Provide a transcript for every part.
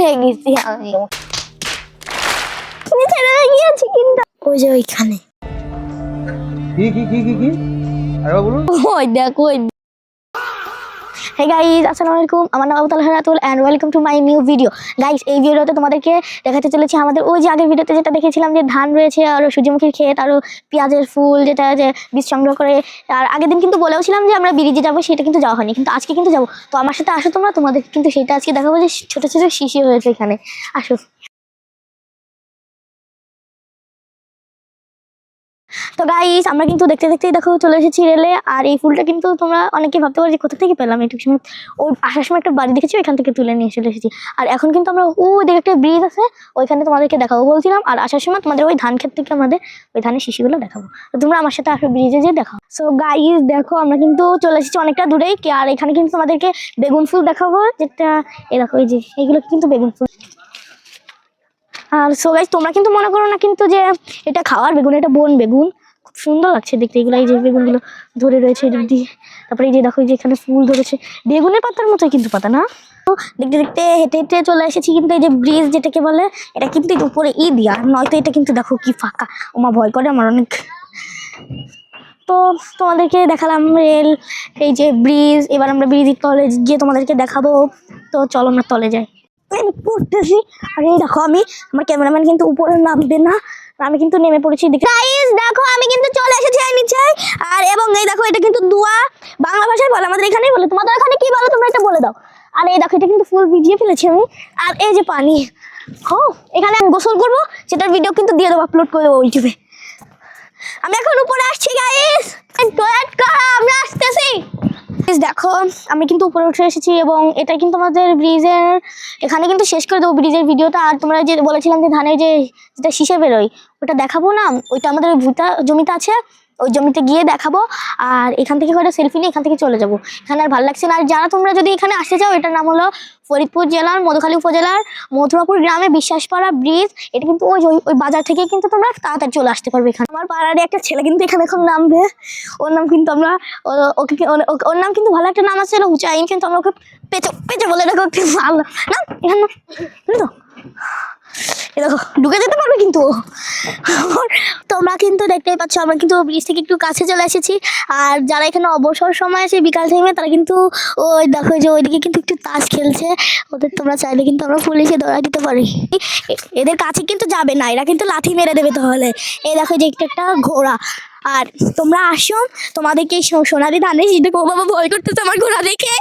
হয়ে গেছি আমি। ছেড়ে গিয়েছি কিন্তু ওই যে ওইখানে কি আরে বলুন। ওই দেখো হে গাইস, আসসালামু আলাইকুম। আমার নাম Abu Talha Ratul and welcome to my new video. Guys, এই ভিডিওতে তোমাদেরকে দেখাতে চলেছি আমাদের ওই যে আগের ভিডিওতে যেটা দেখেছিলাম যে ধান রয়েছে আর সূর্যমুখীর ক্ষেত আর পেঁয়াজের ফুল যেটা যে বীজ সংগ্রহ করে। আর আগের দিন কিন্তু বলেওছিলাম যে আমরা ব্রিজে যাবো, সেটা কিন্তু যাওয়া হয়নি, কিন্তু আজকে কিন্তু যাবো। তো আমার সাথে আসো তোমরা, তোমাদের কিন্তু সেটা আজকে দেখাবো যে ছোট ছোট শিশি হয়েছে এখানে। আসো। তো গাইস, আমরা কিন্তু দেখতে দেখতেই দেখো চলে এসেছি রেলে। আর এই ফুলটা কিন্তু তোমরা অনেকে ভাবতে পারো যে কোথা থেকে পেলাম, এইটুকু সময় ওই আসার সময় একটা বাড়ি দেখেছি, ওইখান থেকে তুলে নিয়ে চলে এসেছি। আর এখন কিন্তু আমরা ওই দিকে একটা ব্রিজ আছে, ওইখানে তোমাদেরকে দেখাবো বলছিলাম। আর আসার সময় তোমাদের ওই ধান ক্ষেত থেকে আমাদের ওই ধানের শিশিগুলো দেখাবো। তো তোমরা আমার সাথে আসো, ব্রিজে যেয়ে দেখাও। সো গাইস দেখো, আমরা কিন্তু চলে এসেছি অনেকটা দূরেই। আর এখানে কিন্তু তোমাদেরকে বেগুন ফুল দেখাবো, যেটা এই দেখো, এই যে এইগুলো কিন্তু বেগুন ফুল। আর সো গাইস, তোমরা কিন্তু মনে করো না কিন্তু যে এটা খাওয়ার বেগুন, এটা বন বেগুন। খুব সুন্দর লাগছে দেখতে এগুলো, এই যে বেগুনগুলো ধরে রয়েছে এদিক দিয়ে। তারপরে এই যে দেখো, এই যে এখানে ফুল ধরেছে, বেগুনের পাতার মতোই কিন্তু পাতা না। তো দেখতে দেখতে হেঁটে হেঁটে চলে এসেছি কিন্তু এই যে ব্রিজ যেটাকে বলে, এটা কিন্তু উপরে দিয়া, নয়তো এটা কিন্তু দেখো কি ফাঁকা। ওমা ভয় করে আমার অনেক। তো তোমাদেরকে দেখালাম রেল, এই যে ব্রিজ। এবার আমরা ব্রিজের তলে গিয়ে তোমাদেরকে দেখাবো। তো চলো না তলে যাই, পড়তেছি। আর এই দেখো, আমি আমার ক্যামেরাম্যান কিন্তু উপরে নামবে না, আমি কিন্তু নেমে পড়েছি। গাইস দেখো, আমি কিন্তু চলে এসেছি নিচে। আর এবং এই দেখো, এটা কিন্তু দোয়া বাংলা ভাষায় বলে, আমাদের এখানেই বলে। তোমাদের এখানে কি বলো তোমরা এটা বলে দাও। আর এই দেখো, এটা কিন্তু ফুল ভিজিয়ে ফেলেছি আমি। আর এই যে পানি, এখানে আমি গোসল করবো, সেটার ভিডিও কিন্তু দিয়ে দেবো, আপলোড করে দেবো ইউটিউবে। আমি এখন উপরে আসছি গাইস, আমরা আসতেছি। দেখো, আমি কিন্তু উপরে উঠে এসেছি এবং এটা কিন্তু আমাদের ব্রিজের এখানে কিন্তু শেষ করে দেবো ব্রিজের ভিডিওটা। আর তোমরা যে বলেছিলাম যে ধানের যেটা শীষে বেরোয় ওটা দেখাবো না, ওইটা আমাদের ভুটা জমিতে আছে, ওই জমিতে গিয়ে দেখাবো। আর এখান থেকে করে সেলফি নিয়ে এখান থেকে চলে যাবো। এখানে আর ভালো লাগছে না। আর যারা তোমরা যদি এখানে আসতে চাও, এটার নাম হলো ফরিদপুর জেলার মধুখালী উপজেলার মথুরাপুর গ্রামে বিশ্বাসপাড়া ব্রিজ। এটা কিন্তু ওই বাজার থেকে কিন্তু তোমরা তাড়াতাড়ি চলে আসতে পারবে এখানে। আমার পাড়ারই একটা ছেলে কিন্তু এখানে এখন নামবে, ওর নাম কিন্তু আমরা ওর নাম কিন্তু ভালো একটা নাম আছে হুচাইন, কিন্তু আমরা ওকে পেঁচো পেঁচো বলে রাখো, ভালো না এখানে তো। দেখো ঢুকে যেতে পারবে কিন্তু। তোমরা কিন্তু দেখতেই পাচ্ছ, আমরা কিন্তু ব্রিজ থেকে একটু কাছে চলে এসেছি। আর যারা এখানে অবসর সময় আছে বিকাল টাইমে, তারা কিন্তু ওই দেখো যে ওইদিকে কিন্তু একটু তাস খেলছে। ওদের তোমরা চাইলে কিন্তু আমরা পুলিশে ধরা দিতে পারি। এদের কাছে কিন্তু যাবে না, এরা কিন্তু লাথি মেরে দেবে তাহলে। এই দেখো যে একটা ঘোড়া। আর তোমরা আসো, তোমাদেরকে সোনালি ধানে ও বাবা ভয় করতেছে আমার ঘোড়া দেখে।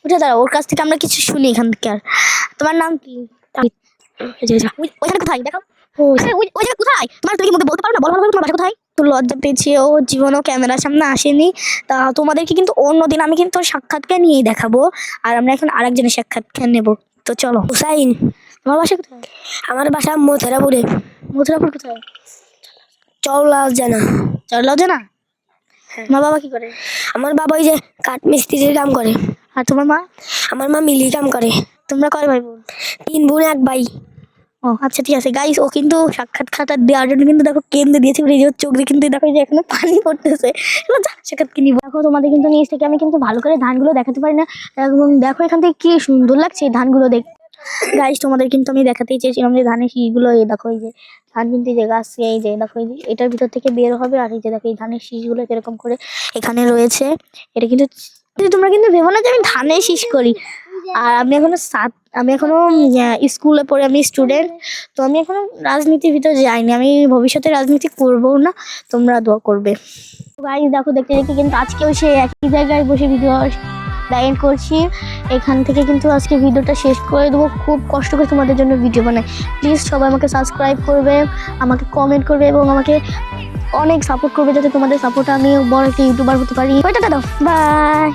উঠে দাঁড়াও, ওর কাছ থেকে আমরা কিছু শুনি এখান থেকে। আর তোমার নাম কি? ওইখানে কোথায় দেখো, ওই জায়গা কোথায় তোমার, তুমি কি বলতে পারো না? বলো তোমার বাসা কোথায়? তো লজ্জা পেয়েছি, ও জীবনও ক্যামেরার সামনে আসেনি। তা তোমাদেরকে কিন্তু অন্যদিন আমি কিন্তু সাক্ষাৎকার নিয়েই দেখাবো। আর আমরা এখন আরেকজনের সাক্ষাৎকার নেব। তো চলো। হুসাইন, তোমার বাসা কোথায়? আমার বাসা মথুরাপুরে। মথুরাপুর কোথায়? চৌলাল জানা। চলো জানা। তোমার বাবা কি করে? আমার বাবা ওই যে কাঠ মিস্ত্রির কাম করে। আর তোমার মা? আমার মা মিলি কাম করে। তোমরা কয় ভাই বোন? 3 বোন 1 ভাই। ও আচ্ছা, ঠিক আছে গাইস। ও কিন্তু সাক্ষাৎকারটা দেওয়ার জন্য কিন্তু দেখো কেন্দ্রে দিয়েছে, ওর চোখ দিয়ে কিন্তু দেখো যে এখনো পানি পড়তেছে। সাক্ষাৎকার নিব। দেখো, তোমাদের কিন্তু নিচ থেকে আমি কিন্তু ভালো করে ধানগুলো দেখাতে পারি না, এবং দেখো এখান থেকে কি সুন্দর লাগছে এই ধানগুলো দেখ। গাইস, তোমাদের কিন্তু আমি দেখাতেই চেয়েছিলাম যে ধানের শীষগুলো। এই দেখো, এই যে ধান কিন্তু এই যে গাছ, এই যে দেখো এই যে এটার ভিতর থেকে বের হবে। আর এই যে দেখো এই ধানের শীষগুলো এরকম করে এখানে রয়েছে। এটা কিন্তু তোমরা কিন্তু ভেবো না যে আমি ধানের শীষ করি। আর আমি এখনো স্কুলে পড়ে, আমি স্টুডেন্ট। তো আমি এখনো রাজনীতির ভিতরে যাইনি, আমি ভবিষ্যতে রাজনীতি করবো না। তোমরা দোয়া করবে। গাইস দেখো, দেখতে দেখতে কিন্তু আজকেও সে একই জায়গায় বসে ভিডিও এন্ড করছি। এখান থেকে কিন্তু আজকে ভিডিওটা শেষ করে দেবো। খুব কষ্ট করে তোমাদের জন্য ভিডিও বানাই। প্লিজ সবাই আমাকে সাবস্ক্রাইব করবে, আমাকে কমেন্ট করবে এবং আমাকে অনেক সাপোর্ট করবে, যাতে তোমাদের সাপোর্টে আমি বড় একটা ইউটিউবার হতে পারি। ওইটা দাও, বাই।